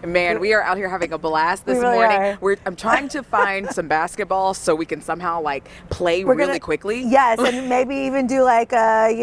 Man, we are out here having a blast this really morning. are. I'm trying to find some basketball so we can somehow play really quickly. Yes, and maybe even do like a,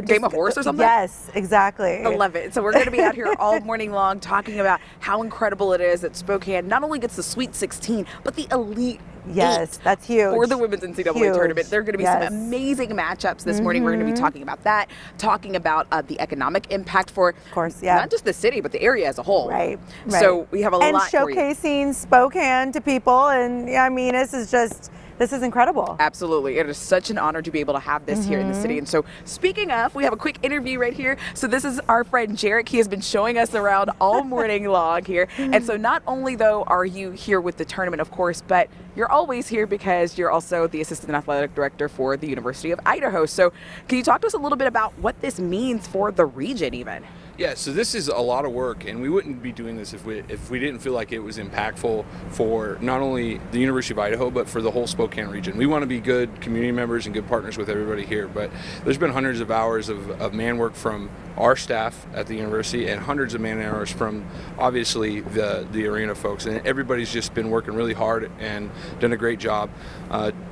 Game of Horse or something? Yes, exactly. I love it. So we're going to be out here all morning long talking about how incredible it is that Spokane not only gets the Sweet 16, but the Elite Yes, Eight that's huge. for the women's NCAA tournament. There are going to be some amazing matchups this morning. We're going to be talking about that, talking about the economic impact for, of course, yeah, not just the city, but the area as a whole. Right. So we have a lot for you. And showcasing Spokane to people, and I mean, this is incredible. Absolutely. It is such an honor to be able to have this here in the city. And so speaking of, we have a quick interview right here. So this is our friend Jarek. He has been showing us around all morning long here. And so not only though are you here with the tournament, of course, but you're always here because you're also the assistant athletic director for the University of Idaho. So can you talk to us a little bit about what this means for the region even? Yeah, so this is a lot of work, and we wouldn't be doing this if we didn't feel like it was impactful for not only the University of Idaho, but for the whole Spokane region. We want to be good community members and good partners with everybody here, but there's been hundreds of hours of man work from our staff at the university and hundreds of man hours from obviously the arena folks, and everybody's just been working really hard and done a great job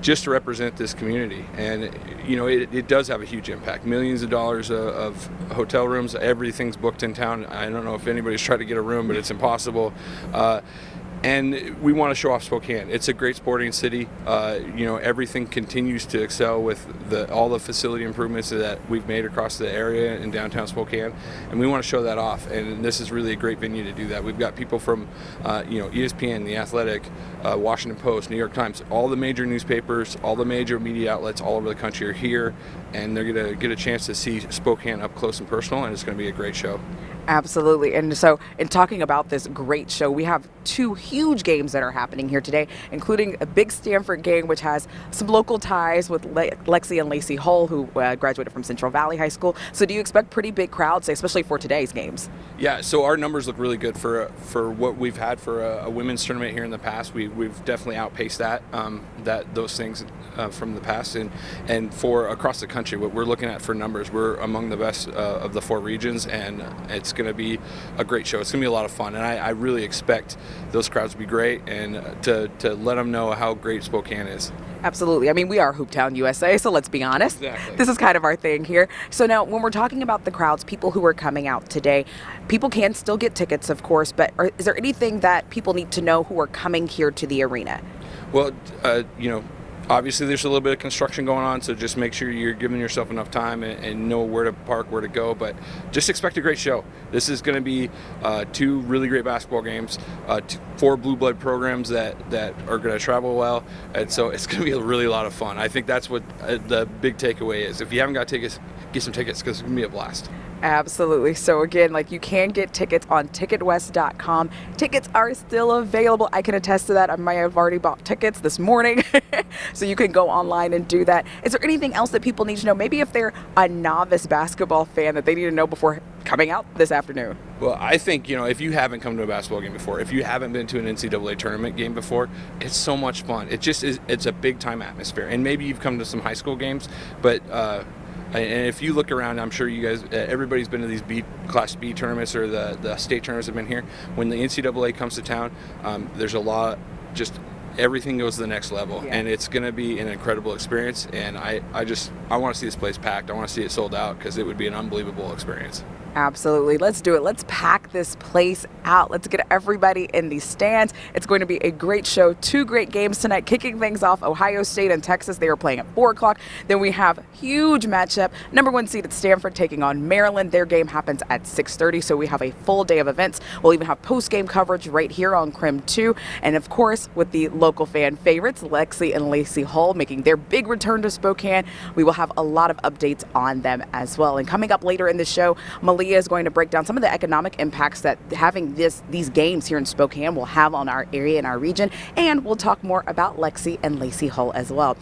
just to represent this community. And it does have a huge impact. Millions of dollars of hotel rooms, everything's booked in town. I don't know if anybody's tried to get a room, but it's impossible. And we want to show off Spokane. It's a great sporting city. Everything continues to excel with all the facility improvements that we've made across the area in downtown Spokane, and we want to show that off. And this is really a great venue to do that. We've got people from, ESPN, The Athletic, Washington Post, New York Times, all the major newspapers, all the major media outlets all over the country are here, and they're going to get a chance to see Spokane up close and personal, and it's going to be a great show. Absolutely. And so in talking about this great show, we have two huge games that are happening here today, including a big Stanford game, which has some local ties with Lexi and Lacey Hull, who graduated from Central Valley High School. So do you expect pretty big crowds, especially for today's games? Yeah, so our numbers look really good for what we've had for a women's tournament here in the past. We've definitely outpaced those things from the past, and for across the country, what we're looking at for numbers, we're among the best of the four regions, and it's going to be a great show. It's going to be a lot of fun, and I really expect those crowds to be great and to let them know how great Spokane is. Absolutely. I mean, we are Hooptown, USA, so let's be honest. Exactly. This is kind of our thing here. So now when we're talking about the crowds, people who are coming out today, people can still get tickets, of course, but is there anything that people need to know who are coming here to the arena? Well, obviously there's a little bit of construction going on, so just make sure you're giving yourself enough time and know where to park, where to go, but just expect a great show. This is going to be two really great basketball games, four blue blood programs that are going to travel well, and so it's going to be a lot of fun. I think that's what the big takeaway is. If you haven't got tickets, get some tickets because it's going to be a blast. Absolutely. So again, you can get tickets on ticketwest.com. Tickets are still available. I can attest to that. I might have already bought tickets this morning. So you can go online and do that. Is there anything else that people need to know? Maybe if they're a novice basketball fan that they need to know before coming out this afternoon? Well, I think, if you haven't come to a basketball game before, if you haven't been to an NCAA tournament game before, it's so much fun. It just is, it's a big time atmosphere. And maybe you've come to some high school games, but and if you look around, I'm sure you guys, everybody's been to these Class B tournaments or the state tournaments have been here. When the NCAA comes to town, there's a lot, just everything goes to the next level, and it's going to be an incredible experience. And I want to see this place packed. I want to see it sold out because it would be an unbelievable experience. Absolutely. Let's do it. Let's pack this place out. Let's get everybody in these stands. It's going to be a great show. Two great games tonight. Kicking things off, Ohio State and Texas. They are playing at 4 o'clock. Then we have huge matchup. Number 1 seed at Stanford taking on Maryland. Their game happens at 6:30, so we have a full day of events. We'll even have post-game coverage right here on Crim 2. And of course, with the local fan favorites, Lexi and Lacey Hull making their big return to Spokane. We will have a lot of updates on them as well. And coming up later in the show, Malia is going to break down some of the economic impacts that having these games here in Spokane will have on our area and our region. And we'll talk more about Lexi and Lacey Hull as well.